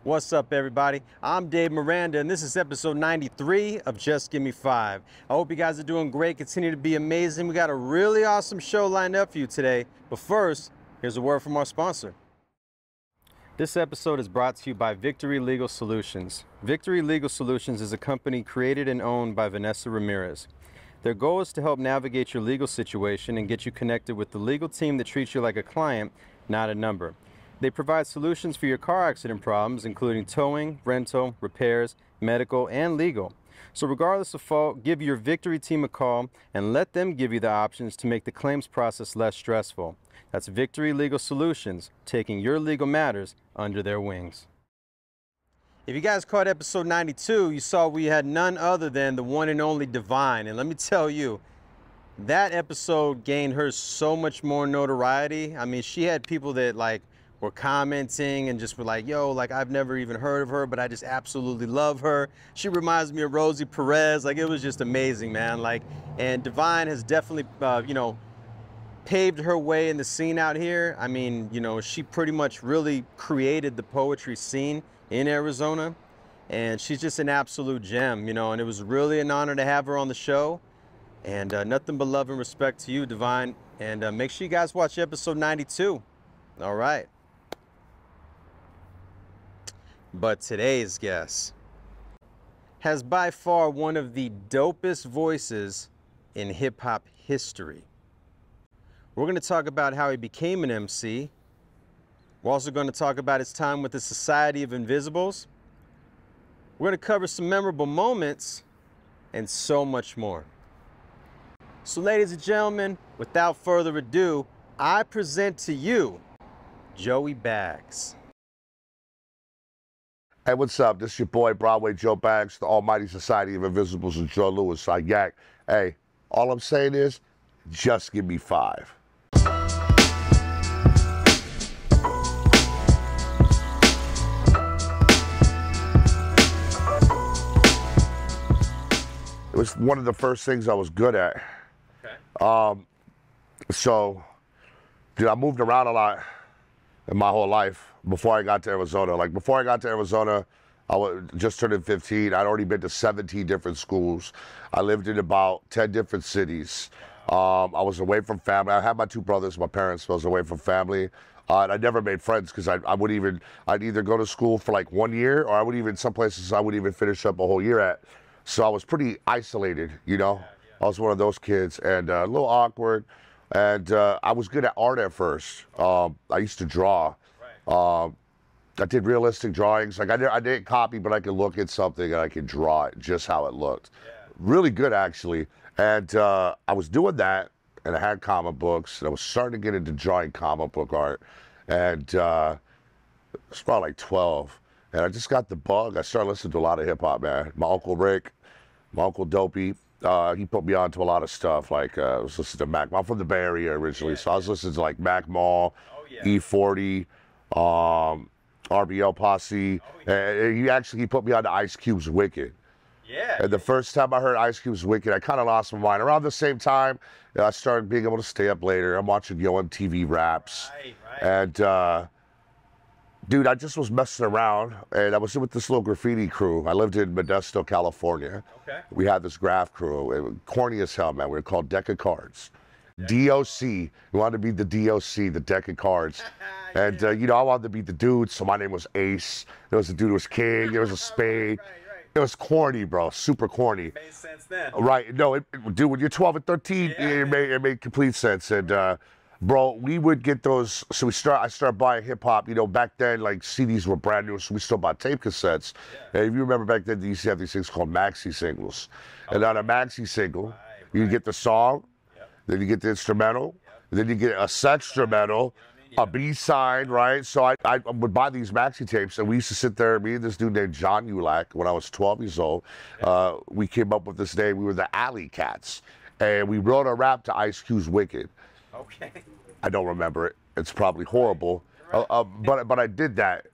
What's up, everybody? I'm Dave Miranda, and this is episode 93 of Just Give Me 5. I hope you guys are doing great. Continue to be amazing. We got a really awesome show lined up for you today. But first, here's a word from our sponsor. This episode is brought to you by Victory Legal Solutions. Victory Legal Solutions is a company created and owned by Vanessa Ramirez. Their goal is to help navigate your legal situation and get you connected with the legal team that treats you like a client, not a number. They provide solutions for your car accident problems, including towing, rental, repairs, medical, and legal. So regardless of fault, give your Victory team a call and let them give you the options to make the claims process less stressful. That's Victory Legal Solutions, taking your legal matters under their wings. If you guys caught episode 92, you saw we had none other than the one and only Divine. And let me tell you, that episode gained her so much more notoriety. I mean, she had people that were commenting and just were like, yo, I've never even heard of her, but I just absolutely love her. She reminds me of Rosie Perez. It was just amazing, man. And Divine has definitely, paved her way in the scene out here. I mean, she pretty much really created the poetry scene in Arizona, and she's just an absolute gem, and it was really an honor to have her on the show. And nothing but love and respect to you, Divine. And make sure you guys watch episode 92. All right. But today's guest has by far one of the dopest voices in hip-hop history. We're going to talk about how he became an MC. We're also going to talk about his time with the Society of Invisibles. We're going to cover some memorable moments and so much more. So ladies and gentlemen, without further ado, I present to you Joey Baggs. Hey, what's up? This is your boy, Broadway Joe Baggs, the almighty Society of Invisibles, and Joe Lewis. I yak. Hey, all I'm saying is, just give me 5. It was one of the first things I was good at. Okay. So, dude, I moved around a lot in my whole life before I got to Arizona. Before I got to Arizona, I was just turned 15. I'd already been to 17 different schools. I lived in about 10 different cities. I was away from family. I had my 2 brothers, my parents, so I was away from family. And I never made friends because I'd either go to school for 1 year, or some places I would even finish up a whole year at. So I was pretty isolated, I was one of those kids, and a little awkward. And I was good at art at first. I used to draw. I did realistic drawings. I didn't copy, but I could look at something and I could draw it just how it looked. Yeah. Really good, actually. And I was doing that, and I had comic books, and I was starting to get into drawing comic book art. And I was probably 12. And I just got the bug. I started listening to a lot of hip-hop, man. My Uncle Rick, my Uncle Dopey, he put me on to a lot of stuff. I was listening to Mac. I'm from the Bay Area originally, so I was listening to Mac Mall, E40, RBL Posse. And he put me on to Ice Cube's Wicked. Yeah. And the first time I heard Ice Cube's Wicked, I kind of lost my mind. Around the same time, I started being able to stay up later. I'm watching Yo MTV Raps. Right. And dude, I just was messing around, and I was with this little graffiti crew. I lived in Modesto, California. Okay. We had this graph crew. It was corny as hell, man. We were called Deck of Cards. DOC. We wanted to be the DOC, the Deck of Cards. And, I wanted to be the dude, so my name was Ace. There was a dude who was King. There was a Spade. It was corny, bro. Super corny. It made sense then. Right. No, dude, when you're 12 and 13, it made complete sense. And, bro, we would get those. So I started buying hip hop. Back then, CDs were brand new, so we still bought tape cassettes. Yeah. And if you remember back then, they used to have these things called maxi singles. Oh. And on a maxi single, you get the song, then you get the instrumental, then you get a sexstrumental, a B-side, right? So I would buy these maxi tapes, and we used to sit there, me and this dude named John Ulak, when I was 12 years old. We came up with this name. We were the Alley Cats. And we wrote a rap to Ice Cube's Wicked. Okay. I don't remember it. It's probably horrible. But I did that.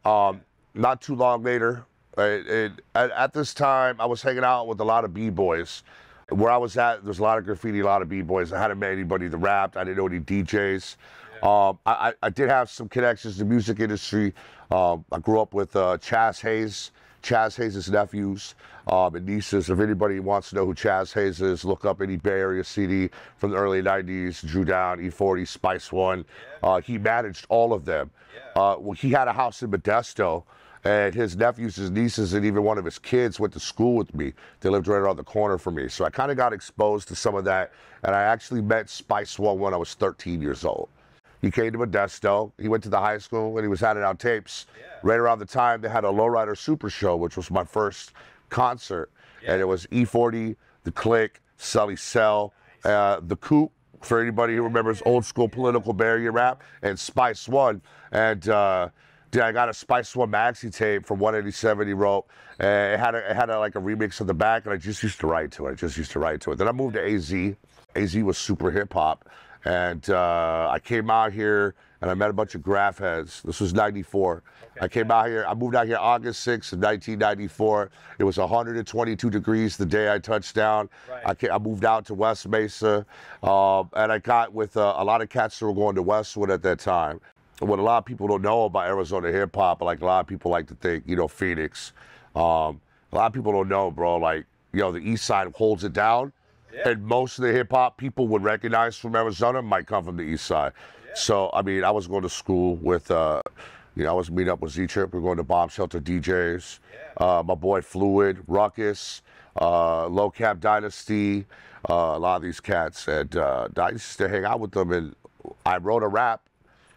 Not too long later, at this time, I was hanging out with a lot of B-boys. Where I was at, there's a lot of graffiti, a lot of B-boys. I hadn't met anybody that rapped. I didn't know any DJs. I did have some connections to the music industry. I grew up with Chaz Hayes' nephews and nieces. If anybody wants to know who Chaz Hayes is, look up any Bay Area CD from the early 90s, Drew Down, E40, Spice One. He managed all of them. Well, he had a house in Modesto, and his nephews, his nieces, and even one of his kids went to school with me. They lived right around the corner from me. So I kind of got exposed to some of that, and I actually met Spice One when I was 13 years old. He came to Modesto. He went to the high school, and he was handing out tapes. Right around the time they had a Lowrider Super Show, which was my first concert. And it was E40, The Click, Sully Cell, The Coop, for anybody who remembers old school political barrier rap, and Spice One. And dude, I got a Spice One maxi tape from 187 he wrote. It had like a remix on the back, and I just used to write to it. Then I moved to AZ. AZ was super hip hop. And I came out here and I met a bunch of graph heads. This was 94. Okay. I moved out here August 6th of 1994. It was 122 degrees the day I touched down. Right. I moved out to West Mesa, and I got with a lot of cats that were going to Westwood at that time. What a lot of people don't know about Arizona hip hop, like a lot of people like to think, you know, Phoenix. A lot of people don't know, bro, like, you know, the East Side holds it down. Yeah. And most of the hip hop people would recognize from Arizona might come from the East Side. Yeah. So, I mean, I was going to school with, you know, I was meeting up with Z-Trip. We were going to Bomb Shelter DJs. Yeah. My boy Fluid, Ruckus, Low Cap Dynasty, a lot of these cats. And I used to hang out with them, and I wrote a rap.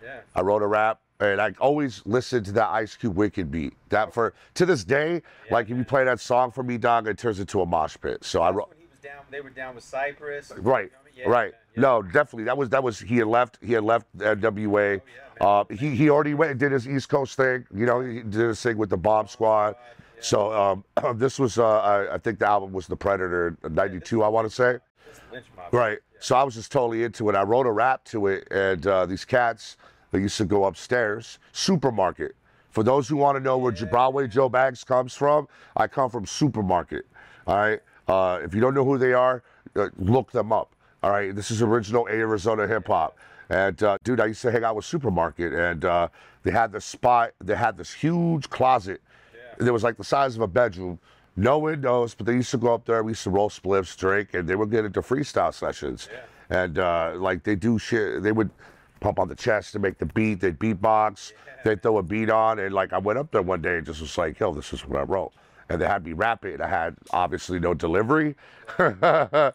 Yeah. I wrote a rap. And I always listened to that Ice Cube Wicked beat. That to this day, like if you play that song for me, dog, it turns into a mosh pit. So I wrote. They were down with Cypress. Right, right. Yeah. No, definitely. That was he had left NWA. He already went and did his East Coast thing. You know, he did his thing with the Bomb Squad. Yeah. So this was I think the album was The Predator '92. I want to say. Right. Yeah. So I was just totally into it. I wrote a rap to it, and these cats, they used to go upstairs. Supermarket. For those who want to know where Broadway Joe Bags comes from, I come from Supermarket. All right. If you don't know who they are, look them up. All right, this is original Arizona hip hop. And dude, I used to hang out with Supermarket, and they had this spot. They had this huge closet. Yeah. It was like the size of a bedroom, no windows, but they used to go up there. We used to roll spliffs, drink, and they would get into freestyle sessions. Yeah. And like they do shit. They would pump on the chest to make the beat. They'd beatbox. Yeah. They'd throw a beat on, and like I went up there one day and just was like, yo, this is what I wrote. And they had me rap it. I had obviously no delivery. I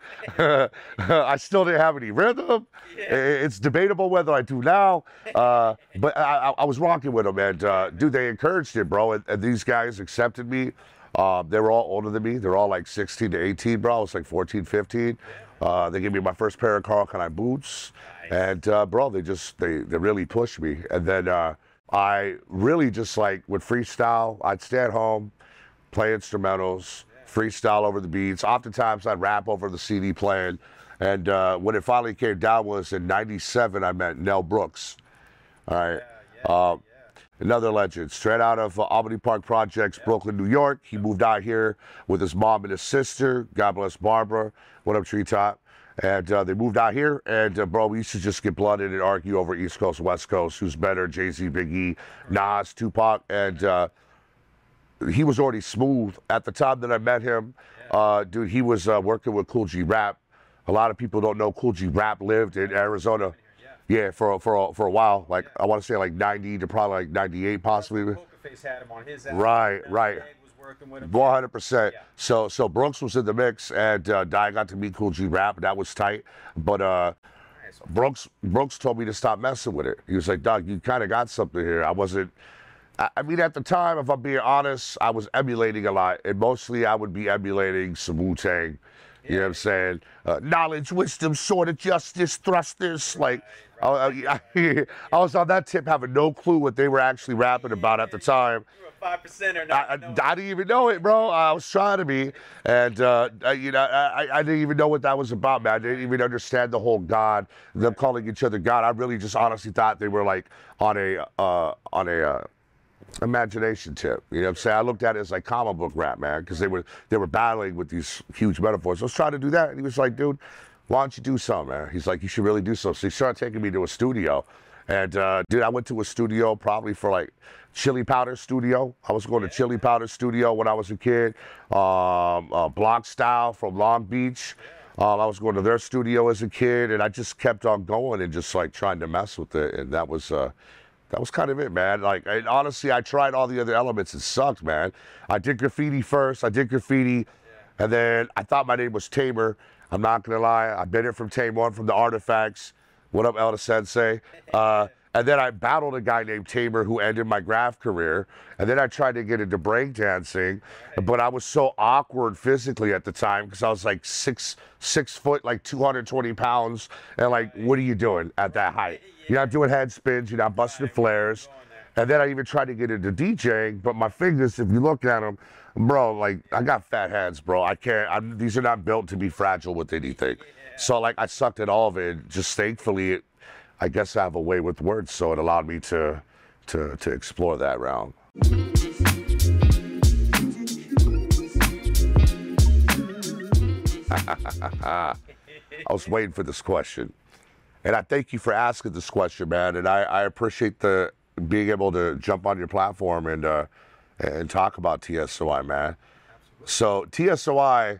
still didn't have any rhythm. Yeah. It's debatable whether I do now. But I was rocking with them, and dude, they encouraged it, bro. And these guys accepted me. They were all older than me. They're all like 16 to 18, bro. I was like 14, 15. They gave me my first pair of Carl Kanai boots. Nice. And bro, they really pushed me. And then I really just like would freestyle. I'd stay at home, play instrumentals, freestyle over the beats. Oftentimes I'd rap over the CD playing. And when it finally came down was in '97, I met Nell Brooks. All right. Another legend, straight out of Albany Park Projects, Brooklyn, New York. He moved out here with his mom and his sister. God bless Barbara. What up, Treetop? And they moved out here, and bro, we used to just get blooded and argue over East Coast, West Coast, who's better, Jay-Z, Big E, Nas, Tupac, and he was already smooth. At the time that I met him, dude, he was working with Cool G Rap. A lot of people don't know Cool G Rap lived in Arizona. Yeah, for a while. Like I want to say like 90 to probably like 98 possibly. Pokerface had him on his album. Right. 100%. Yeah. So Brooks was in the mix, and I got to meet Cool G Rap. That was tight. But Brooks told me to stop messing with it. He was like, "Doug, you kind of got something here." I wasn't. I mean, at the time, if I'm being honest, I was emulating a lot, and mostly I would be emulating some Wu-Tang. You know what I'm saying? Knowledge, wisdom, sword of justice, thrusters. Like, I was on that tip having no clue what they were actually rapping about at the time. You were a 5%er. I didn't even know it, bro. I was trying to be. And, you know, I didn't even know what that was about, man. I didn't even understand the whole God, them calling each other God. I really just honestly thought they were like on a imagination tip. You know what I'm saying? I looked at it as like comic book rap, man, because they were battling with these huge metaphors. I was trying to do that, and he was like, dude, why don't you do something, man? He's like, you should really do something. So he started taking me to a studio, And dude, I went to a studio probably for like Chili Powder Studio. I was going to Chili Powder Studio when I was a kid. Block Style from Long Beach. I was going to their studio as a kid, and I just kept on going and just like trying to mess with it. And that was kind of it, man. Like, and honestly, I tried all the other elements. It sucked, man. I did graffiti first. And then I thought my name was Tamer. I'm not gonna lie. I bit it from Tamer, from the Artifacts. What up, Elda Sensei? And then I battled a guy named Tamer who ended my graph career. And then I tried to get into breakdancing, but I was so awkward physically at the time because I was like six foot, like 220 pounds. And like, what are you doing at that height? You're not doing head spins, you're not busting flares. And then I even tried to get into DJing, but my fingers, if you look at them, bro, like I got fat hands, bro. I can't, these are not built to be fragile with anything. So like I sucked at all of it. Just thankfully, I guess I have a way with words, so it allowed me to explore that realm. I was waiting for this question. And I thank you for asking this question, man. And I appreciate being able to jump on your platform and talk about TSOI, man. So TSOI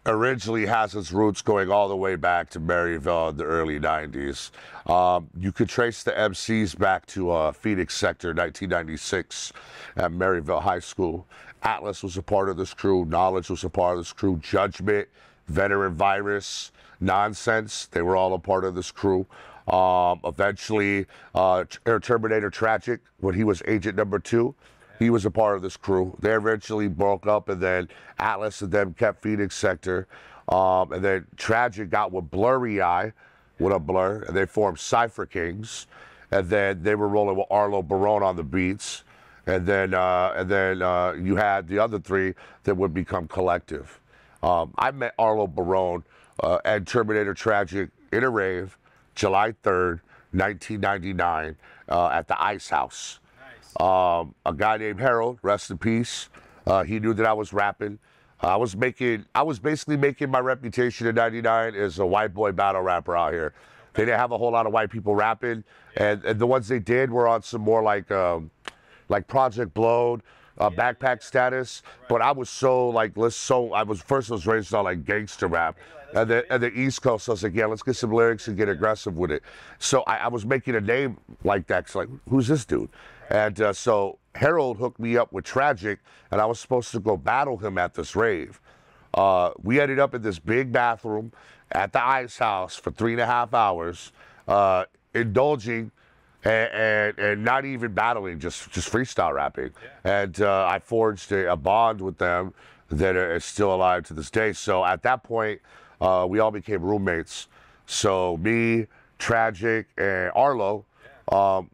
originally has its roots going all the way back to Maryville in the early 90s. You could trace the MCs back to Phoenix Sector 1996 at Maryville High School. Atlas was a part of this crew. Knowledge was a part of this crew. Judgment, Veteran Virus, Nonsense, they were all a part of this crew. Eventually, Terminator Tragic, when he was agent number 2, he was a part of this crew. They eventually broke up, and then Atlas and them kept Phoenix Sector. And then Tragic got with Blurry Eye, with a Blur, and they formed Cypher Kings. And then they were rolling with Arlo Barone on the beats. And then you had the other 3 that would become Collective. I met Arlo Barone and Terminator Tragic in a rave, July 3rd, 1999, at the Ice House. A guy named Harold, rest in peace. He knew that I was rapping. I was basically making my reputation in '99 as a white boy battle rapper out here. They didn't have a whole lot of white people rapping, and the ones they did were on some more like Project Blowed, Backpack Status. But I was so like, I was raised on like gangster rap. And the East Coast, I was like, yeah, let's get some lyrics and get aggressive with it. So I was making a name like that. So like, who's this dude? And so Harold hooked me up with Tragic, and I was supposed to go battle him at this rave. We ended up in this big bathroom at the Ice House for 3.5 hours, indulging and not even battling, just freestyle rapping. Yeah. And I forged a bond with them that is still alive to this day. So at that point, we all became roommates. So me, Tragic, and Arlo,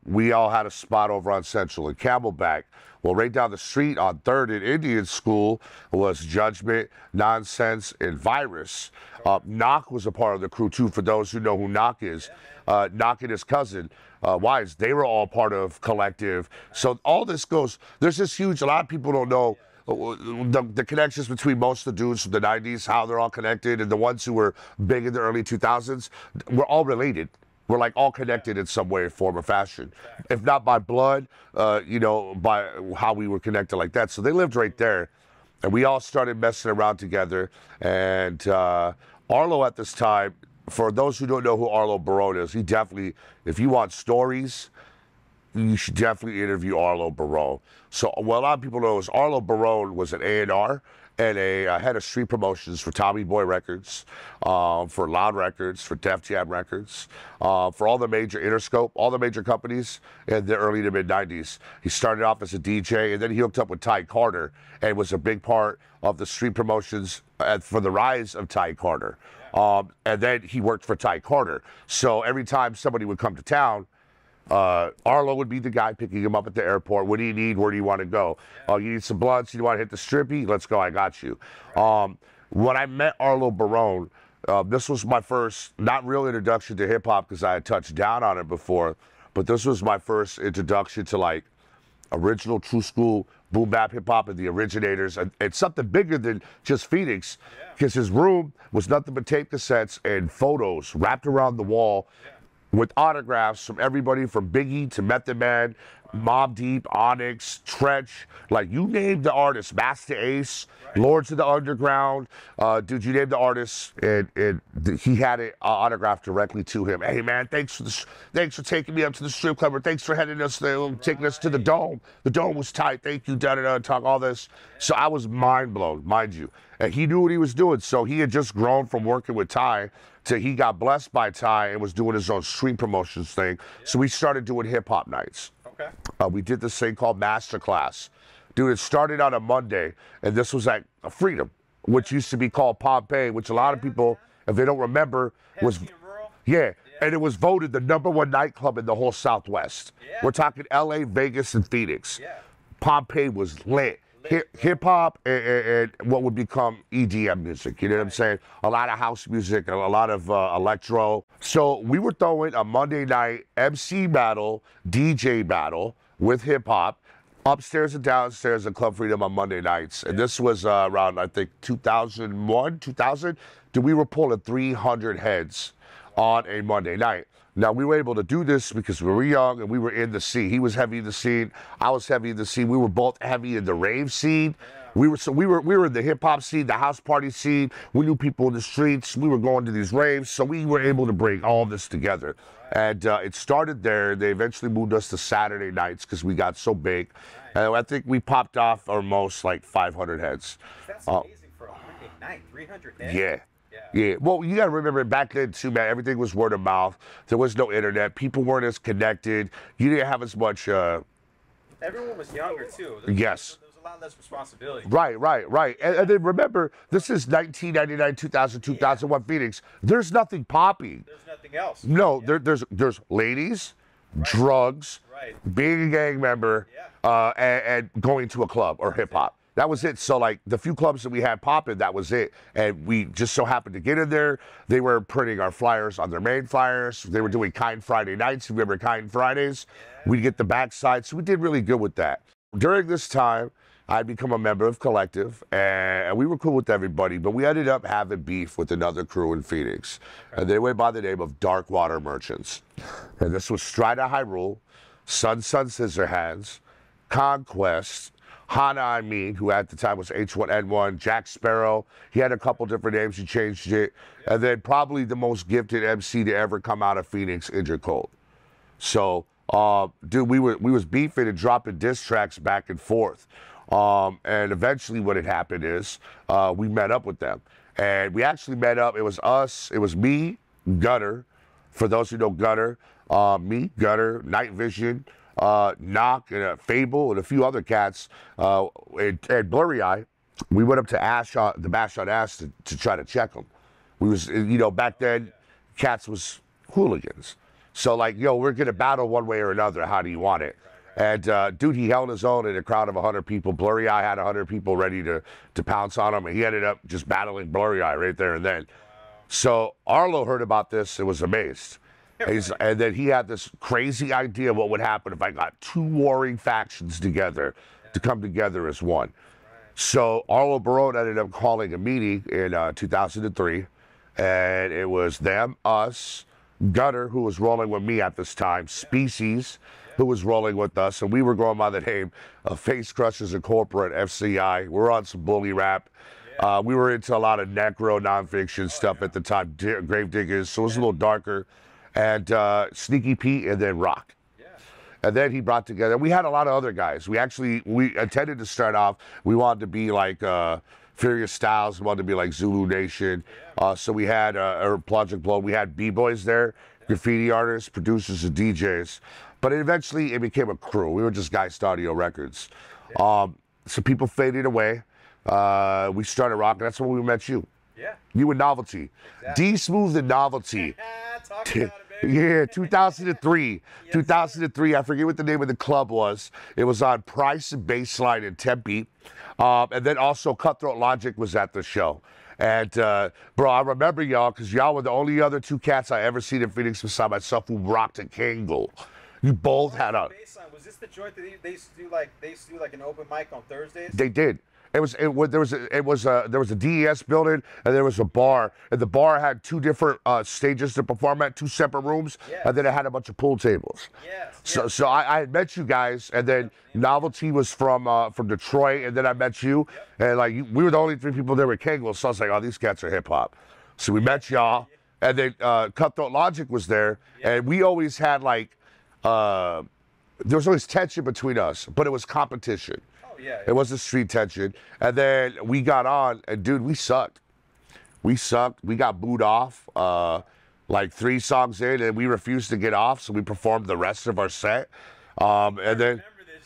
we all had a spot over on Central and Camelback. Well, right down the street on 3rd and Indian School was Judgment, Nonsense, and Virus. Knock was a part of the crew, too, for those who know who Knock is. Knock and his cousin, Wise, they were all part of Collective. So all this goes, there's this huge, a lot of people don't know the connections between most of the dudes from the 90s, how they're all connected, and the ones who were big in the early 2000s, we're all related. We're like all connected in some way, form, or fashion. If not by blood, you know, by how we were connected like that. So they lived right there. And we all started messing around together. And Arlo at this time, for those who don't know who Arlo Barone is, he definitely, if you want stories, you should definitely interview Arlo Barone. So what a lot of people know is Arlo Barone was an A&R and a head of street promotions for Tommy Boy Records, for Loud Records, for Def Jam Records, for all the major Interscope, all the major companies in the early to mid-90s. He started off as a DJ, and then he hooked up with Ty Carter and was a big part of the street promotions for the rise of Ty Carter. And then he worked for Ty Carter. So every time somebody would come to town, Arlo would be the guy picking him up at the airport. What do you need? Where do you want to go? Oh, you need some blunts? You want to hit the strippy? Let's go. I got you. When I met Arlo Barone, this was my first, not real introduction to hip hop because I had touched down on it before, but this was my first introduction to like original true school boom bap hip hop and the originators. And it's something bigger than just Phoenix, because his room was nothing but tape cassettes and photos wrapped around the wall. with autographs from everybody from Biggie to Method Man, Mobb Deep, Onyx, Tretch, like you name the artist, Master Ace, Lords of the Underground, dude, you name the artist, and he had it autographed directly to him. Hey man, thanks for taking me up to the strip club, or thanks for heading us there, taking us to the Dome. The Dome was tight. Thank you, talk all this. So I was mind blown, mind you, and he knew what he was doing. So he had just grown from working with Ty to he got blessed by Ty and was doing his own street promotions thing. So we started doing hip hop nights. We did this thing called Masterclass. Dude, it started on a Monday, and this was at Freedom, which used to be called Pompeii, which a lot of people, if they don't remember, was, and it was voted the #1 nightclub in the whole Southwest. We're talking LA, Vegas, and Phoenix. Pompeii was lit. Hip hop and what would become EDM music, you know what I'm saying? A lot of house music, a lot of electro. So we were throwing a Monday night MC battle, DJ battle with hip hop upstairs and downstairs at Club Freedom on Monday nights. And this was around, I think, 2001, 2000. Dude, we were pulling 300 heads on a Monday night. Now, we were able to do this because we were young and we were in the scene. He was heavy in the scene. I was heavy in the scene. We were both heavy in the rave scene. We were in the hip hop scene, the house party scene. We knew people in the streets. We were going to these raves. So we were able to bring all this together. And it started there. They eventually moved us to Saturday nights because we got so big. And I think we popped off our most like 500 heads. That's amazing for a Monday night, 300 heads. Yeah, well, you got to remember back then, too, man, everything was word of mouth. There was no internet. People weren't as connected. You didn't have as much... Everyone was younger, too. Yes. There was a lot less responsibility. Right. And then remember, this is 1999, 2000, 2001 Phoenix. There's nothing popping. There's nothing else. No, there's ladies, drugs, being a gang member, and going to a club or hip-hop. That was it. So, like, the few clubs that we had popping, that was it. And we just so happened to get in there. They were printing our flyers on their main flyers. They were doing Kind Friday nights. Remember Kind Fridays? We'd get the backside. So we did really good with that. During this time, I'd become a member of Collective, and we were cool with everybody, but we ended up having beef with another crew in Phoenix. And they went by the name of Dark Water Merchants. And this was Strider Hyrule, Sun Scissorhands, Conquest, Hana I mean, who at the time was H1N1, Jack Sparrow. He had a couple different names, he changed it. And then probably the most gifted MC to ever come out of Phoenix, Injured Cold. So, dude, we was beefing and dropping diss tracks back and forth. And eventually what had happened is we met up with them. And we actually met up, it was us, it was me, Gutter, for those who know Gutter, me, Gutter, Night Vision, Knock, and Fable, and a few other cats, and Blurry Eye. We went up to the Bash on Ash to try to check them. We was, you know, back then, cats was hooligans. So like, yo, we're gonna battle one way or another. How do you want it? And dude, he held his own in a crowd of 100 people. Blurry Eye had 100 people ready to pounce on him, and he ended up just battling Blurry Eye right there and then. So Arlo heard about this and was amazed. And then he had this crazy idea of what would happen if I got two warring factions together to come together as one. So Arlo Barone ended up calling a meeting in 2003, and it was them, us, Gutter, who was rolling with me at this time, Species, who was rolling with us, and we were going by the name of Face Crushers Incorporated, FCI. We're on some bully rap. We were into a lot of necro nonfiction stuff at the time, Grave Diggers, so it was a little darker. And Sneaky Pete, and then Rock. And then he brought together, we had a lot of other guys. We intended to start off, we wanted to be like Furious Styles, we wanted to be like Zulu Nation. So we had Project Blow, we had B-boys there, graffiti artists, producers, and DJs. But eventually it became a crew. We were just Geist Audio Records. So people faded away. We started rocking, that's when we met you. You and Novelty. Exactly. D-Smooth and Novelty. Talk about it, baby. Yeah, 2003. 2003, I forget what the name of the club was. It was on Price and Baseline in Tempe. And then also Cutthroat Logic was at the show. And, bro, I remember y'all because y'all were the only other two cats I ever seen in Phoenix beside myself who rocked a Kangol. You both had a... Was this the joint that they used to do like an open mic on Thursdays? They did. There was a DES building, and there was a bar, and the bar had two different stages to perform at, two separate rooms, and then it had a bunch of pool tables. So I had met you guys, and then Novelty was from Detroit, and then I met you, and like we were the only three people there with Kangol, so I was like, oh, these cats are hip hop. So we met y'all, and then Cutthroat Logic was there, and we always had like there was always tension between us, but it was competition. It wasn't street tension. And then we got on, and dude, we sucked. We sucked. We got booed off like 3 songs in, and we refused to get off, so we performed the rest of our set. And then,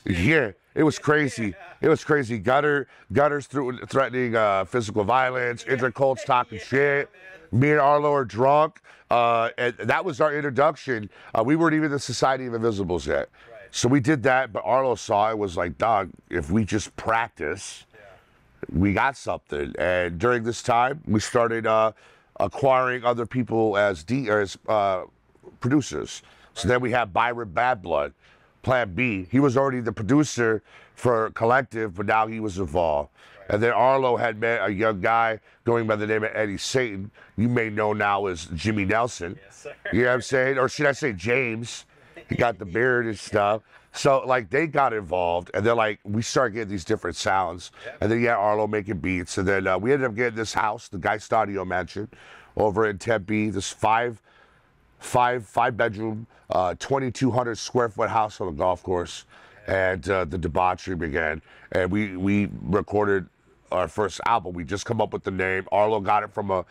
yeah, it was crazy. It was crazy. Gutters threatening physical violence, Intercolts talking shit. Me and Arlo are drunk. And that was our introduction. We weren't even the Society of Invisibles yet. So we did that, but Arlo saw it, was like, dog, if we just practice, we got something. And during this time, we started acquiring other people as producers. So then we have Byron Bad Blood, Plan B. He was already the producer for Collective, but now he was involved. And then Arlo had met a young guy going by the name of Eddie Satan. You may know now as Jimmy Nelson. Yes, sir. You know what I'm saying? Or should I say James? He got the beard and stuff. So, like, they got involved, and then, like, we started getting these different sounds. And then, Arlo making beats. And then we ended up getting this house, the Geist Audio Mansion, over in Tempe, this five bedroom, 2,200 square foot house on a golf course. And the debauchery began. And we recorded our first album. We just come up with the name. Arlo got it from a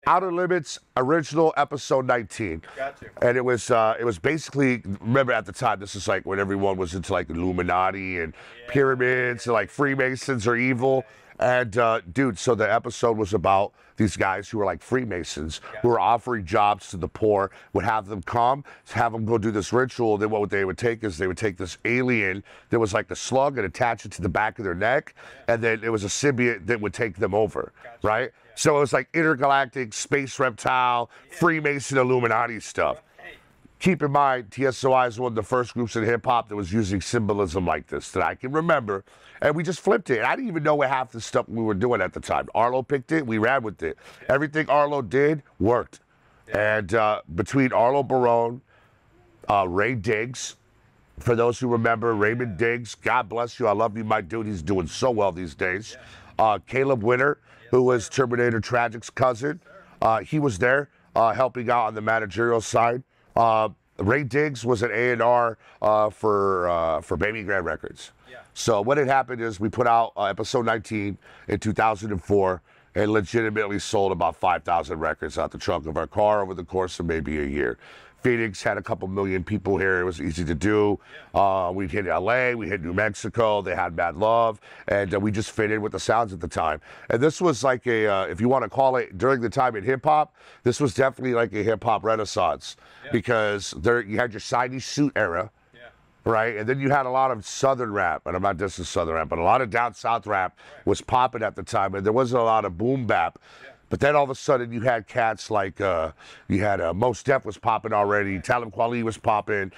Outer Limits original episode 19. Gotcha. And it was basically, remember at the time, this is like when everyone was into like Illuminati and pyramids and like Freemasons are evil. And dude, so the episode was about these guys who were like Freemasons, who were offering jobs to the poor, would have them come, have them go do this ritual. Then what they would take is they would take this alien that was like a slug and attach it to the back of their neck. And then it was a symbiote that would take them over, right? So it was like intergalactic, space reptile, Freemason, Illuminati stuff. Keep in mind, TSOI is one of the first groups in hip-hop that was using symbolism like this that I can remember. And we just flipped it. I didn't even know what half the stuff we were doing at the time. Arlo picked it. We ran with it. Everything Arlo did worked. And between Arlo Barone, Ray Diggs, for those who remember, Raymond Diggs, God bless you. I love you, my dude. He's doing so well these days. Caleb Winter, who was Terminator Tragic's cousin. He was there helping out on the managerial side. Ray Diggs was an A&R for Baby Grand Records. So what had happened is we put out episode 19 in 2004 and legitimately sold about 5,000 records out the trunk of our car over the course of maybe a year. Phoenix had a couple million people here. It was easy to do. We hit LA, we hit New Mexico. They had Mad Love, and we just fit in with the sounds at the time. And this was like a, if you want to call it, during the time in hip hop, this was definitely like a hip hop renaissance because there you had your shiny suit era, right? And then you had a lot of Southern rap, and I'm not just a Southern rap, but a lot of down South rap was popping at the time, and there wasn't a lot of boom bap. But then all of a sudden you had cats like, you had Mos Def was popping already, Talib Kweli was popping,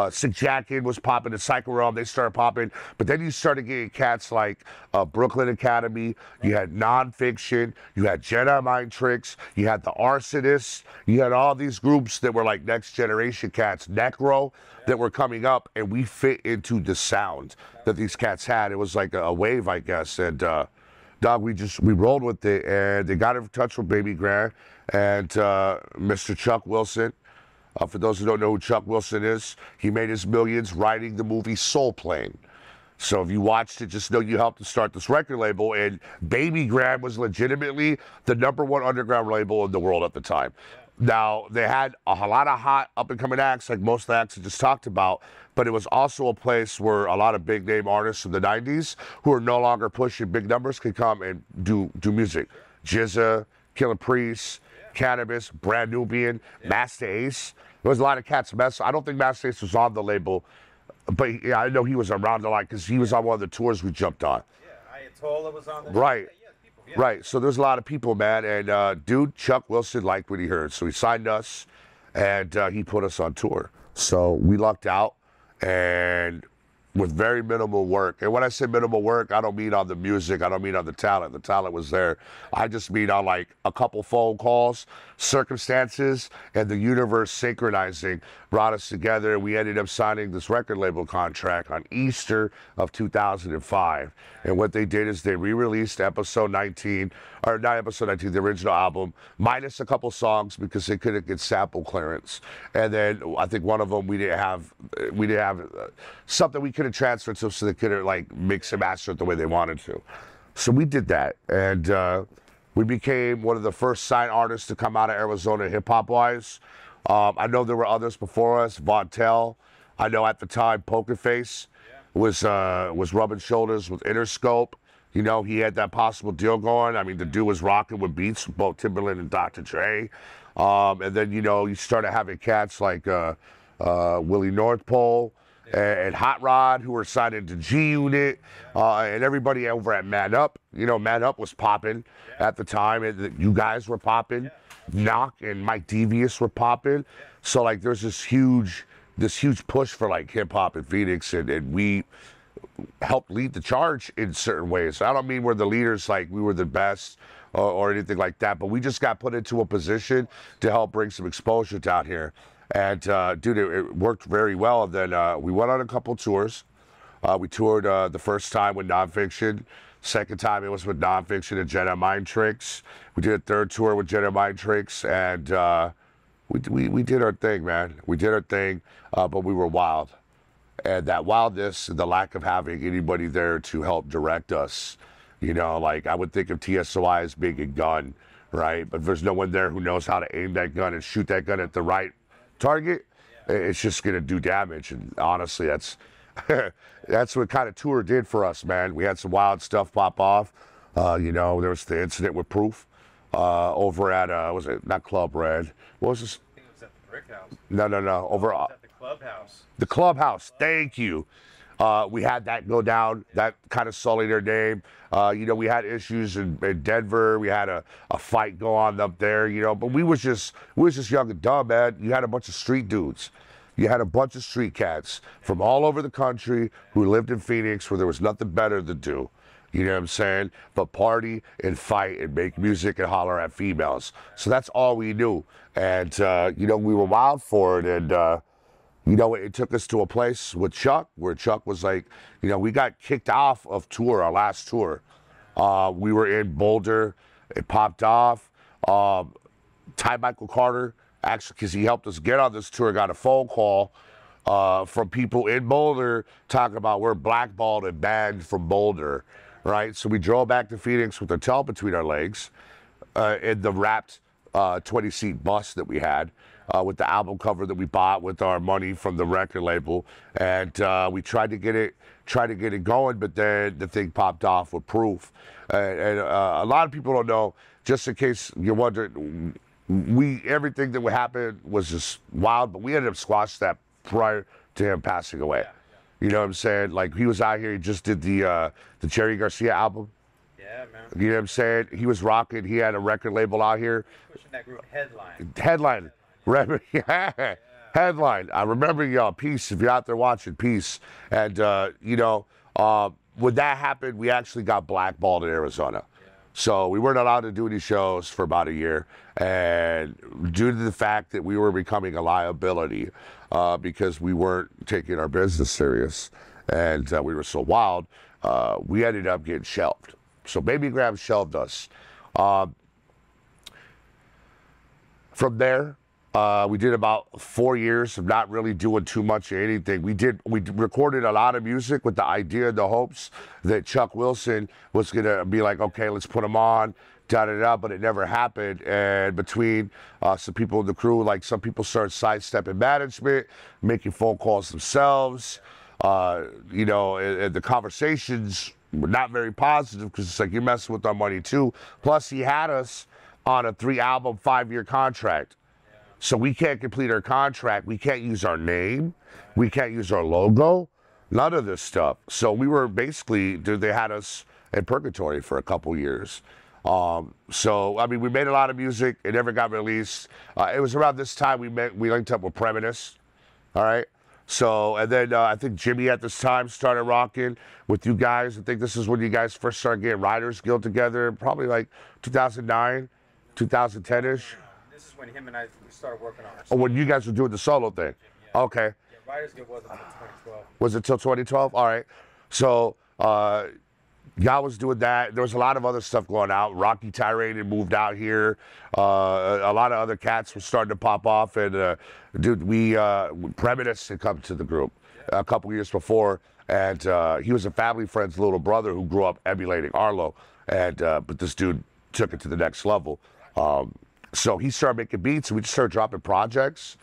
Sick Jacket was popping, the Psycho Realm, they started popping. But then you started getting cats like Brooklyn Academy, you had Nonfiction, you had Jedi Mind Tricks, you had the Arsonists, you had all these groups that were like next generation cats, Necro, that were coming up, and we fit into the sound that these cats had. It was like a wave, I guess, and dog, we rolled with it, and they got in touch with Baby Grand and Mr. Chuck Wilson. For those who don't know who Chuck Wilson is, he made his millions writing the movie Soul Plane. So if you watched it, just know you helped to start this record label, and Baby Grand was legitimately the #1 underground label in the world at the time. Now, they had a lot of hot up-and-coming acts, like most of the acts I just talked about, but it was also a place where a lot of big-name artists from the 90s who are no longer pushing big numbers could come and do music. Jizza, Killer Priest, Cannabis, Brand Nubian, Master Ace. There was a lot of cats. I don't think Master Ace was on the label, but I know he was around a lot because he was on one of the tours we jumped on. Yeah, Ayatollah was on the Right. Right, so there's a lot of people, man, and dude, Chuck Wilson liked what he heard, so he signed us, and he put us on tour. So we lucked out, and with very minimal work. And when I say minimal work, I don't mean on the music, I don't mean on the talent. The talent was there. I just mean on like a couple phone calls, circumstances, and the universe synchronizing brought us together. We ended up signing this record label contract on Easter of 2005. And what they did is they re-released episode 19, or not episode 19, the original album, minus a couple songs because they couldn't get sample clearance. And then I think one of them we didn't have something we could have transferred to, so they couldn't like mix and master it the way they wanted to. So we did that, and we became one of the first signed artists to come out of Arizona hip-hop wise. I know there were others before us, Von Tell. I know at the time Poker Face was rubbing shoulders with Interscope. You know, he had that possible deal going. I mean, the dude was rocking with beats with both Timberland and Dr. Dre. And then, you know, you started having cats like Willie North Pole and Hot Rod, who were signed into G Unit, and everybody over at Man Up. You know, Man Up was popping at the time, and you guys were popping. Knock and Mike Devious were popping. So like, there's this huge push for like hip hop in Phoenix, and we helped lead the charge in certain ways. I don't mean we're the leaders, like we were the best or anything like that, but we just got put into a position to help bring some exposure down here. And dude, it worked very well. And then we went on a couple tours. We toured the first time with Nonfiction. Second time it was with Nonfiction and Jedi Mind Tricks. We did a third tour with Jedi Mind Tricks, and we did our thing, man. We did our thing, but we were wild. And that wildness and the lack of having anybody there to help direct us, you know, like I would think of TSOI as being a gun, right? But if there's no one there who knows how to aim that gun and shoot that gun at the right target, it's just gonna do damage. And honestly, that's that's what kind of tour did for us, man. We had some wild stuff pop off. You know, there was the incident with Proof over at was it not Club Red? What was this? I think it was at the Brick House. No, over at the Clubhouse. The Clubhouse. Thank you. We had that go down. That kind of sullied their name. You know, we had issues in Denver. We had a fight go on up there. You know, but we was just young and dumb, man. You had a bunch of street dudes. You had a bunch of street cats from all over the country who lived in Phoenix, where there was nothing better to do. You know what I'm saying? But party and fight and make music and holler at females. So that's all we knew. And you know, we were wild for it. And you know, it took us to a place with Chuck, where Chuck was like, you know, we got kicked off of tour, our last tour. We were in Boulder. It popped off. Ty Michael Carter, actually, because he helped us get on this tour, got a phone call from people in Boulder talking about we're blackballed and banned from Boulder, right? So we drove back to Phoenix with our tail between our legs in the wrapped 20-seat bus that we had. With the album cover that we bought with our money from the record label, and we tried to get it going, but then the thing popped off with Proof. And a lot of people don't know, just in case you're wondering, everything that would happen was just wild, but we ended up squashing that prior to him passing away. You know what I'm saying? Like, he was out here, he just did the Jerry Garcia album. Yeah, man. You know what I'm saying? He was rocking. He had a record label out here. Pushing that group Headline. Headline. Yeah. Headline. I remember y'all. Peace. If you're out there watching, peace. And you know, when that happened, we actually got blackballed in Arizona. So we weren't allowed to do any shows for about a year, and due to the fact that we were becoming a liability because we weren't taking our business serious, and we were so wild, we ended up getting shelved. So Baby Graham shelved us. From there, we did about 4 years of not really doing too much of anything. We recorded a lot of music with the idea and the hopes that Chuck Wilson was gonna be like, okay, let's put him on, da-da-da, but it never happened. And between some people in the crew, like some people started sidestepping management, making phone calls themselves, you know, and the conversations were not very positive, because it's like, you're messing with our money too. Plus, he had us on a 3-album, 5-year contract. So we can't complete our contract. We can't use our name. We can't use our logo. None of this stuff. So we were basically, they had us in purgatory for a couple years. So, I mean, we made a lot of music. It never got released. It was around this time we linked up with Preminus. All right. So, and then I think Jimmy at this time started rocking with you guys. I think this is when you guys first started getting Writers Guild together, probably like 2009, 2010-ish. This is when him and I started working on it. Oh, when you guys were doing the solo thing. Yeah. Okay. Yeah, Writers Guild wasn't until 2012. Was it till 2012? All right. So, y'all was doing that. There was a lot of other stuff going out. Rocky Tirade had moved out here. A lot of other cats were starting to pop off. And, dude, Premonitus had come to the group a couple years before. And he was a family friend's little brother who grew up emulating Arlo. And but this dude took it to the next level. So he started making beats, and we just started dropping projects,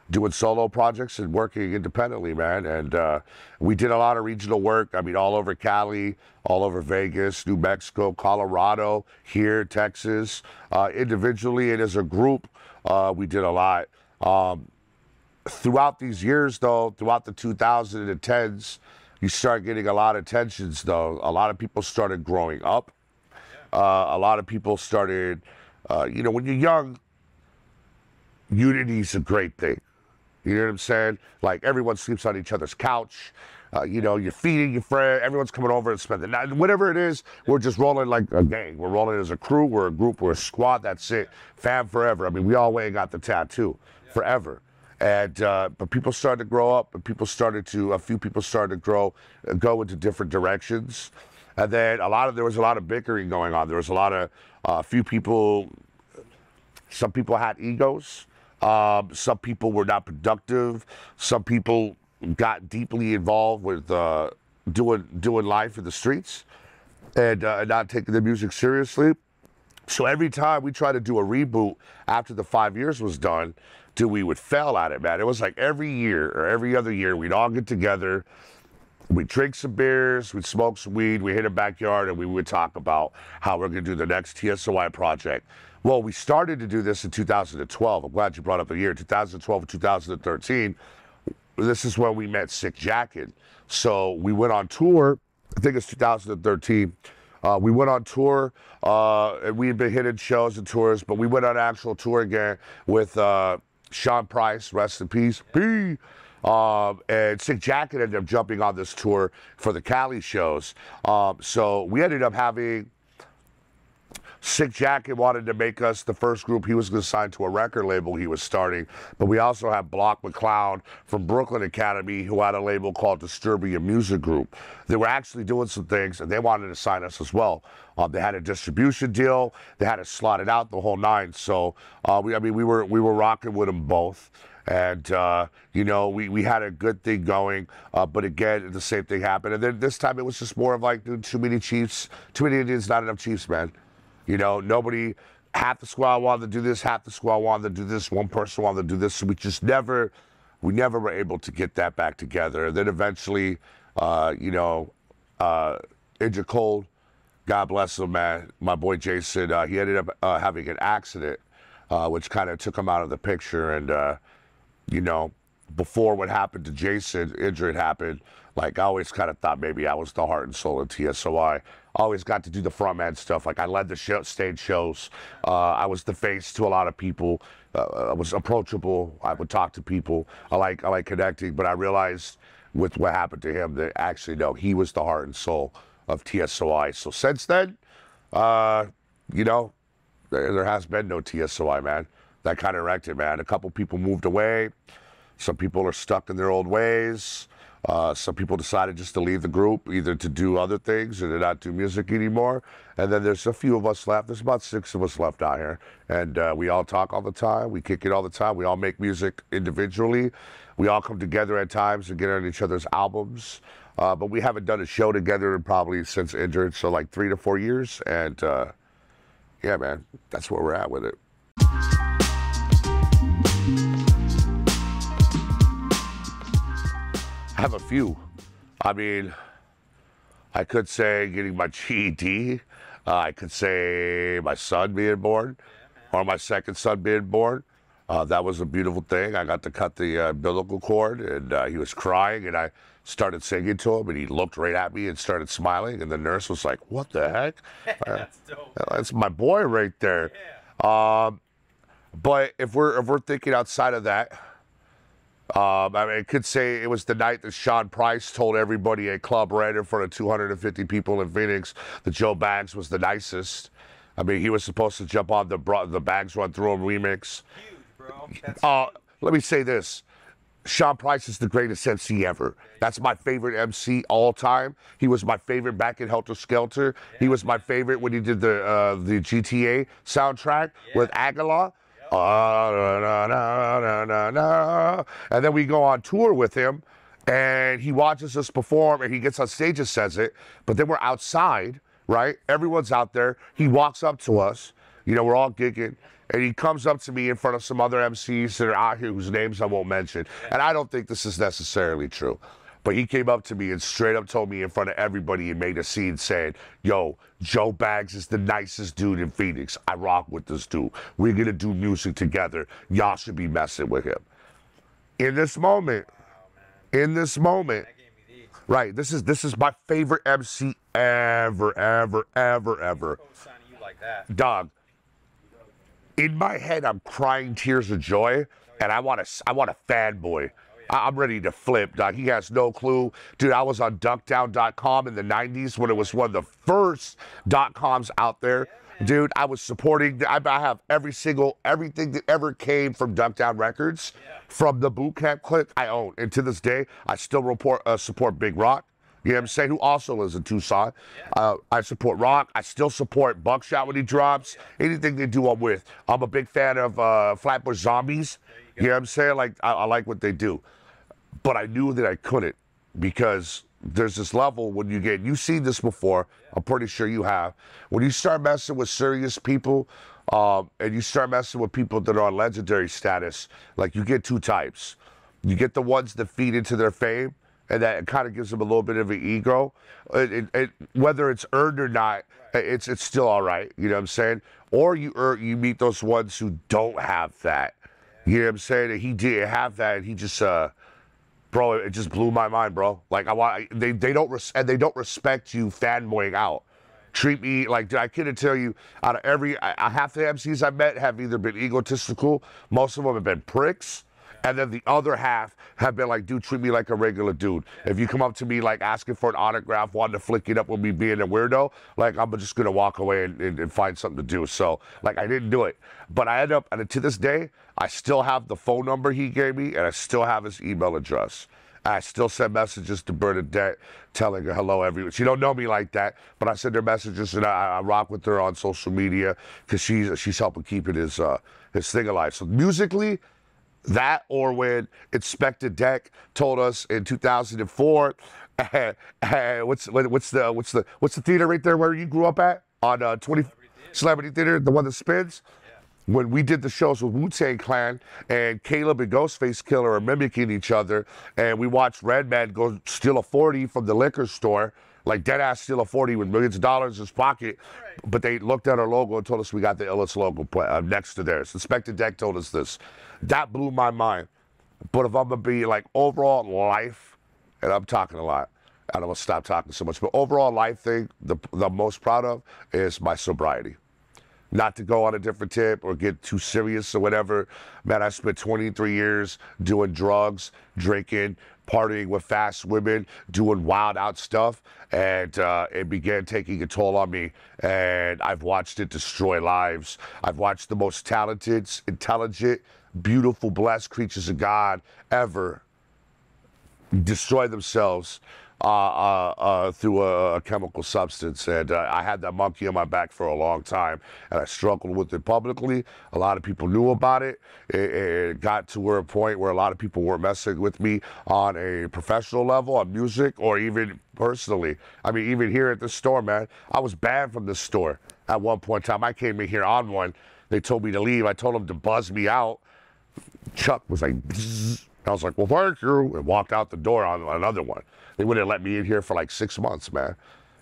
doing solo projects and working independently, man. And we did a lot of regional work. I mean, all over Cali, all over Vegas, New Mexico, Colorado, here, Texas. Individually and as a group, we did a lot. Throughout these years, though, throughout the 2010s, you start getting a lot of tensions, though. A lot of people started growing up. A lot of people started, you know, when you're young, unity's a great thing. You know what I'm saying? Like, everyone sleeps on each other's couch. You know, you're feeding your friend. Everyone's coming over and spending the night. Whatever it is, we're just rolling like a gang. We're rolling as a crew. We're a group. We're a squad. That's it. Fam forever. I mean, we all went and got the tattoo forever. And but people started to grow up, and a few people started to go into different directions. And then there was a lot of bickering going on. There was a lot of, some people had egos. Some people were not productive. Some people got deeply involved with doing life in the streets and not taking the music seriously. So every time we tried to do a reboot after the 5 years was done, we would fail at it, man. It was like every year or every other year, we'd all get together, we'd drink some beers, we'd smoke some weed, we'd hit a backyard, and we would talk about how we're going to do the next TSOI project. Well, we started to do this in 2012. I'm glad you brought up the year, 2012 and 2013. This is when we met Sick Jacket. So we went on tour, I think it's 2013. We went on tour, and we had been hitting shows and tours, but we went on actual tour again with Sean Price, rest in peace. And Sick Jacket ended up jumping on this tour for the Cali shows. So we ended up having Sick Jacket wanted to make us the first group. He was going to sign to a record label he was starting. But we also had Block McCloud from Brooklyn Academy, who had a label called Disturbia Music Group. They were actually doing some things, and they wanted to sign us as well. They had a distribution deal. They had to slot it out, the whole nine. So we were rocking with them both. And, you know, we had a good thing going, but again, the same thing happened. And then this time it was just more of like, dude, too many Chiefs, too many Indians, not enough Chiefs, man. You know, half the squad wanted to do this, half the squad wanted to do this, one person wanted to do this. So we never were able to get that back together. And then eventually, you know, Inja Cold, God bless him, man, my boy Jason, he ended up having an accident, which kind of took him out of the picture. And, you know, before what happened to Jason, injury happened, like I always kind of thought maybe I was the heart and soul of TSOI. I always got to do the front end stuff. Like I led the stage shows. I was the face to a lot of people. I was approachable. I would talk to people. I like connecting. But I realized with what happened to him that actually no, he was the heart and soul of TSOI. So since then, you know, there has been no TSOI, man. That kind of wrecked it, man. A couple people moved away. Some people are stuck in their old ways. Some people decided just to leave the group, either to do other things or to not do music anymore. And then there's a few of us left. There's about 6 of us left out here. And we all talk all the time. We kick it all the time. We all make music individually. We all come together at times and get on each other's albums. But we haven't done a show together probably since injured, so like 3 to 4 years. And yeah, man, that's where we're at with it. I have a few. I mean, I could say getting my GED. I could say my son being born, or my second son being born. That was a beautiful thing. I got to cut the umbilical cord, and he was crying, and I started singing to him, and he looked right at me and started smiling, and the nurse was like, "What the heck?" That's dope. That's my boy right there. Yeah. But if we're thinking outside of that, I mean, it could say it was the night that Sean Price told everybody at Club Red in front of 250 people in Phoenix that Joe Bags was the nicest. I mean, he was supposed to jump on the Bags Run Through Him remix. Huge, bro. That's Let me say this. Sean Price is the greatest MC ever. That's my favorite MC all time. He was my favorite back in Helter Skelter. He was my favorite when he did the GTA soundtrack with Aguilar. And then we go on tour with him, and he watches us perform, and he gets on stage and says it. But then we're outside, right? Everyone's out there. He walks up to us. You know, we're all gigging. And he comes up to me in front of some other MCs that are out here whose names I won't mention. And I don't think this is necessarily true. But he came up to me and straight up told me in front of everybody and made a scene saying, yo, Joe Bags is the nicest dude in Phoenix. I rock with this dude. We're going to do music together. Y'all should be messing with him. In this moment, right, this is my favorite MC ever. Dog. In my head, I'm crying tears of joy, and I want a fanboy. I'm ready to flip, dog. He has no clue. Dude, I was on duckdown.com in the 90s when it was one of the first .coms out there. Dude, I was supporting, I have everything that ever came from Duckdown Records, from the boot camp click, I own. And to this day, I still support Big Rock. You know what I'm saying? Who also lives in Tucson. I support Rock. I still support Buckshot when he drops. Anything they do, I'm with. I'm a big fan of Flatbush Zombies. You know what I'm saying? Like, I like what they do. But I knew that I couldn't, because there's this level when you've seen this before. I'm pretty sure you have. When you start messing with serious people, and you start messing with people that are on legendary status, like, you get two types. You get the ones that feed into their fame, and that kind of gives them a little bit of an ego. Whether it's earned or not, it's still all right. You know what I'm saying? Or you meet those ones who don't have that. You know what I'm saying? And he didn't have that, and he just, bro, it just blew my mind, bro. Like, they don't respect you fanboying out. Treat me like, dude, I couldn't tell you, out of half the MCs I met have either been egotistical, most of them have been pricks. And then the other half have been like, dude, treat me like a regular dude. If you come up to me like asking for an autograph, wanting to flick it up with me being a weirdo, like, I'm just going to walk away and find something to do. So, like, I didn't do it. But I ended up, and to this day, I still have the phone number he gave me, and I still have his email address. I still send messages to Bernadette telling her hello everyone. She don't know me like that, but I send her messages, and I rock with her on social media because she's helping keep it his thing alive. So musically, that, or when Inspector Deck told us in 2004, what's the theater right there where you grew up at on 20 Celebrity Theater, the one that spins. When we did the shows with Wu-Tang Clan and Caleb and Ghostface Killer are mimicking each other, and we watched Redman go steal a 40 from the liquor store, like deadass steal a 40 with millions of dollars in his pocket, but they looked at our logo and told us we got the illest logo next to theirs. Inspector Deck told us this. That blew my mind. But if I'm going to be like overall life, and I'm talking a lot, I don't want to stop talking so much, but overall life thing, the most proud of is my sobriety. Not to go on a different tip or get too serious or whatever. Man, I spent 23 years doing drugs, drinking, partying with fast women, doing wild out stuff, and it began taking a toll on me, and I've watched it destroy lives. I've watched the most talented, intelligent, beautiful, blessed creatures of God ever destroy themselves through a chemical substance. And I had that monkey on my back for a long time, and I struggled with it publicly. A lot of people knew about it. It got to a point where a lot of people were messing with me on a professional level, on music, or even personally. I mean, even here at the store, man, I was banned from this store at one point in time. I came in here on one. They told me to leave. I told them to buzz me out. Chuck was like, bzzz. I was like, well, thank you, and walked out the door on another one. They wouldn't let me in here for like 6 months, man.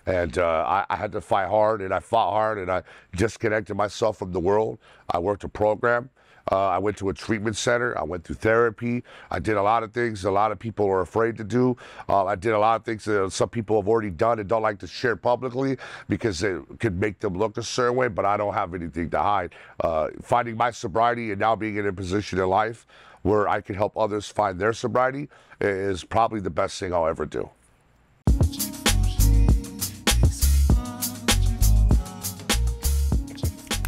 And I had to fight hard, and I fought hard, and I disconnected myself from the world. I worked a program. I went to a treatment center. I went through therapy. I did a lot of things a lot of people are afraid to do. I did a lot of things that some people have already done and don't like to share publicly because it could make them look a certain way, but I don't have anything to hide. Finding my sobriety and now being in a position in life where I can help others find their sobriety is probably the best thing I'll ever do.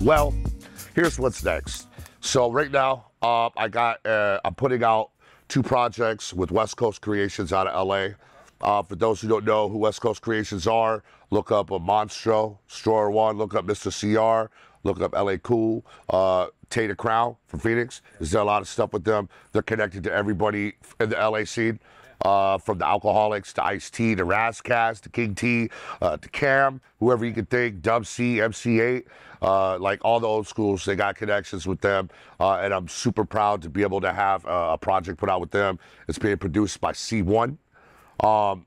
Well, here's what's next. So right now, I'm putting out 2 projects with West Coast Creations out of LA. For those who don't know who West Coast Creations are, look up a Monstro, Stroyer One, look up Mr. CR, look up LA Cool, Tata Crown from Phoenix. There's a lot of stuff with them. They're connected to everybody in the LA scene. From the Alcoholics to Ice-T to Razcast to King T to Cam, whoever you can think, Dub C, MC8, like all the old schools, they got connections with them. And I'm super proud to be able to have a project put out with them. It's being produced by C1,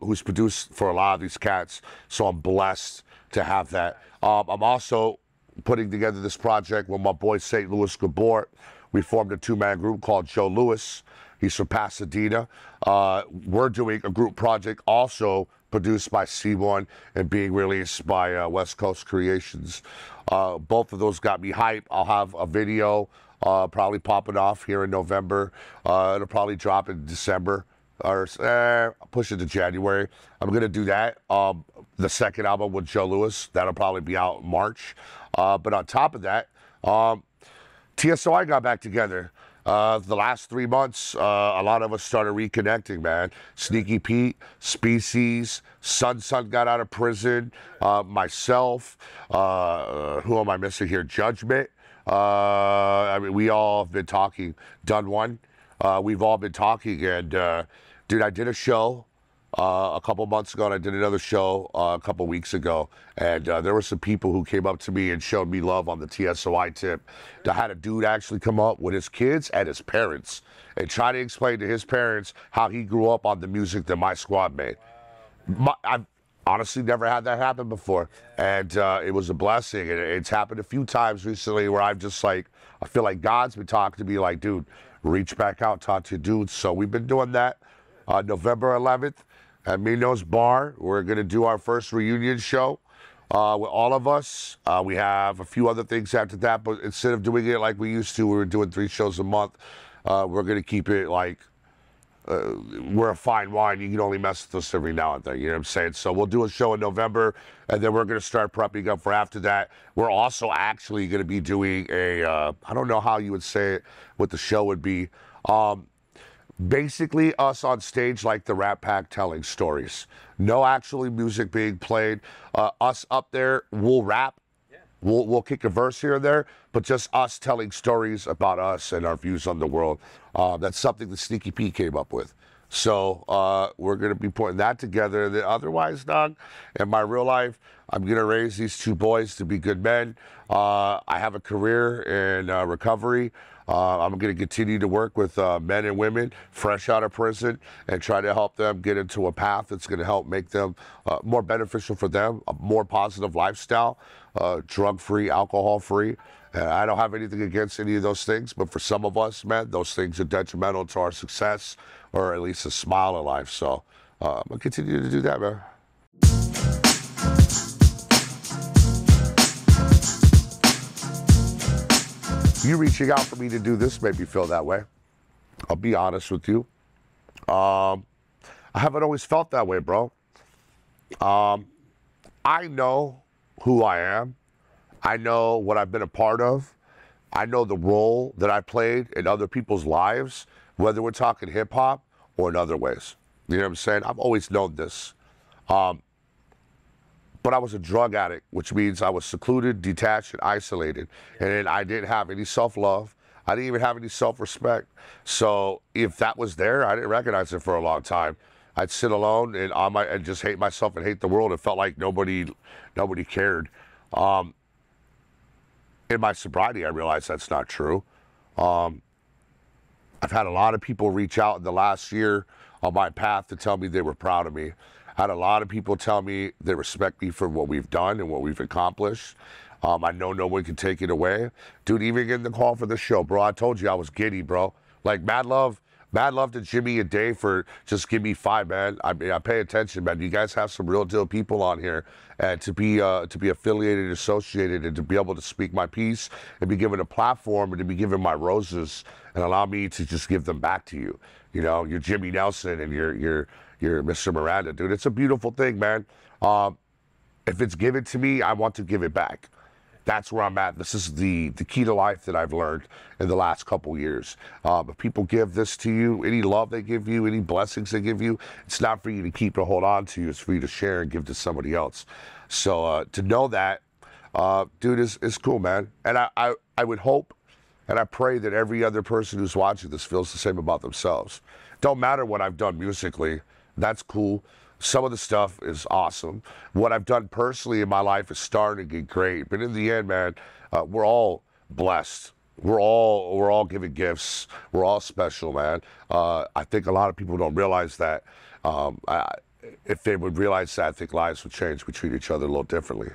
who's produced for a lot of these cats. So I'm blessed to have that. I'm also putting together this project with my boy St. Louis Gabor. We formed a 2-man group called Joe Louis. He's from Pasadena. We're doing a group project also produced by C1 and being released by West Coast Creations. Both of those got me hype. I'll have a video probably popping off here in November. It'll probably drop in December or push it to January. I'm going to do that. The second album with Joe Louis, that'll probably be out in March. But on top of that, TSOI got back together. The last 3 months, a lot of us started reconnecting, man. Sneaky Pete, Species, Sun got out of prison, myself, who am I missing here? Judgment. I mean, we all have been talking. Done One. We've all been talking, and dude, I did a show a couple months ago, and I did another show a couple weeks ago, and there were some people who came up to me and showed me love on the TSOI tip. I had a dude actually come up with his kids and his parents and try to explain to his parents how he grew up on the music that my squad made. I've honestly never had that happen before, and it was a blessing, and it's happened a few times recently where I've just like, I feel like God's been talking to me like, dude, reach back out, talk to your dudes. So we've been doing that. November 11th, at Mino's Bar, we're going to do our first reunion show with all of us. We have a few other things after that, but instead of doing it like we used to, we were doing 3 shows a month. We're going to keep it like we're a fine wine. You can only mess with us every now and then, you know what I'm saying? So we'll do a show in November, and then we're going to start prepping up for after that. We're also actually going to be doing a, I don't know how you would say it, what the show would be. Basically us on stage like the Rat Pack telling stories. No actually music being played. Us up there, we'll rap. Yeah. We'll kick a verse here and there, but just us telling stories about us and our views on the world. That's something that Sneaky Pete came up with. So we're going to be putting that together. Otherwise, dog, in my real life, I'm going to raise these 2 boys to be good men. I have a career in recovery. I'm going to continue to work with men and women fresh out of prison and try to help them get into a path that's going to help make them more beneficial for them, a more positive lifestyle, drug-free, alcohol-free. I don't have anything against any of those things, but for some of us, man, those things are detrimental to our success or at least a smile in life. So I'm going to continue to do that, man. You reaching out for me to do this made me feel that way. I'll be honest with you. I haven't always felt that way, bro. I know who I am. I know what I've been a part of. I know the role that I played in other people's lives, whether we're talking hip hop or in other ways. You know what I'm saying? I've always known this. But I was a drug addict, which means I was secluded, detached, and isolated. And I didn't have any self-love. I didn't even have any self-respect. So if that was there, I didn't recognize it for a long time. I'd sit alone and just hate myself and hate the world. It felt like nobody cared. In my sobriety, I realized that's not true. I've had a lot of people reach out in the last year on my path to tell me they were proud of me. I had a lot of people tell me they respect me for what we've done and what we've accomplished. I know no one can take it away. Dude, even getting the call for the show, bro, I told you I was giddy, bro. Like, mad love Mad love to Jimmy and Dave for just give me 5, man. I pay attention, man. You guys have some real deal people on here, and to be affiliated, associated, and to be able to speak my piece and be given a platform and to be given my roses and allow me to just give them back to you. You know, you're Jimmy Nelson and you're Mr. Miranda, dude. It's a beautiful thing, man. If it's given to me, I want to give it back. That's where I'm at. This is the key to life that I've learned in the last couple years. If people give this to you, any love they give you, any blessings they give you, it's not for you to keep or hold on to. It's for you to share and give to somebody else. So to know that, dude, is cool, man. And I would hope and I pray that every other person who's watching this feels the same about themselves. Don't matter what I've done musically. That's cool. Some of the stuff is awesome. What I've done personally in my life is starting to get great. But in the end, man, we're all blessed. We're all giving gifts. We're all special, man. I think a lot of people don't realize that. If they would realize that, I think lives would change. We treat each other a little differently.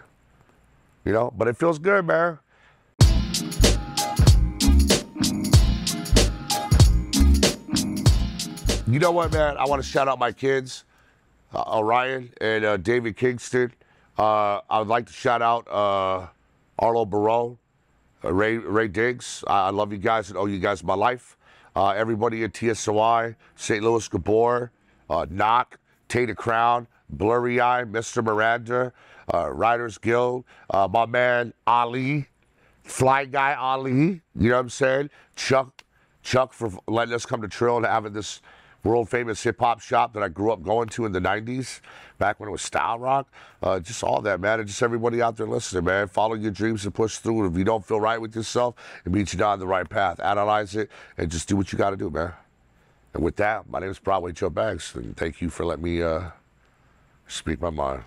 You know, but it feels good, man. You know what, man? I want to shout out my kids. Orion and David Kingston. I would like to shout out Arlo Barone, Ray Diggs. I love you guys and owe you guys my life. Everybody at TSOI, St. Louis Gabor, Knock, Tata Crown, Blurry Eye, Mr. Miranda, Writers Guild, my man Ali, Fly Guy Ali, you know what I'm saying? Chuck for letting us come to Trill and having this world famous hip hop shop that I grew up going to in the 90s, back when it was style rock. Just all that, man. And just everybody out there listening, man. Follow your dreams and push through. If you don't feel right with yourself, it means you're not on the right path. Analyze it and just do what you got to do, man. And with that, my name is Broadway Joe Baggs, and thank you for letting me speak my mind.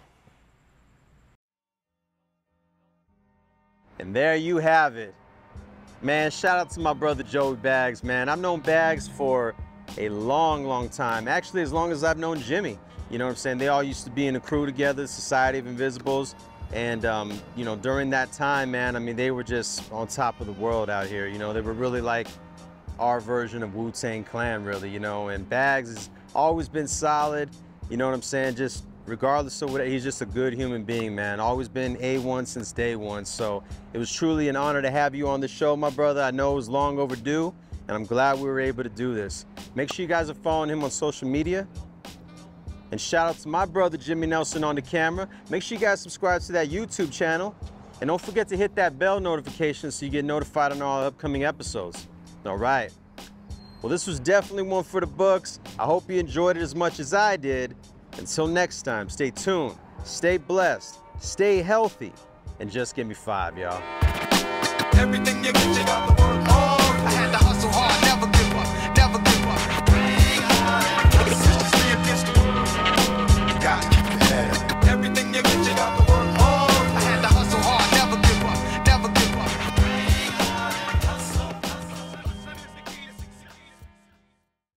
And there you have it. Man, shout out to my brother Joey Baggs, man. I've known Baggs for a long time. Actually, as long as I've known Jimmy. You know what I'm saying? They all used to be in a crew together, Society of Invisibles. And, you know, during that time, man, I mean, they were just on top of the world out here. You know, they were really like our version of Wu-Tang Clan, really, you know. And Baggs has always been solid. You know what I'm saying? Just regardless of what, he's just a good human being, man. Always been A1 since day one. So it was truly an honor to have you on the show, my brother. I know it was long overdue, and I'm glad we were able to do this. Make sure you guys are following him on social media. And shout out to my brother Jimmy Nelson on the camera. Make sure you guys subscribe to that YouTube channel. And don't forget to hit that bell notification so you get notified on all upcoming episodes. All right. Well, this was definitely one for the books. I hope you enjoyed it as much as I did. Until next time, stay tuned, stay blessed, stay healthy, and just give me 5, y'all. Everything you get, you got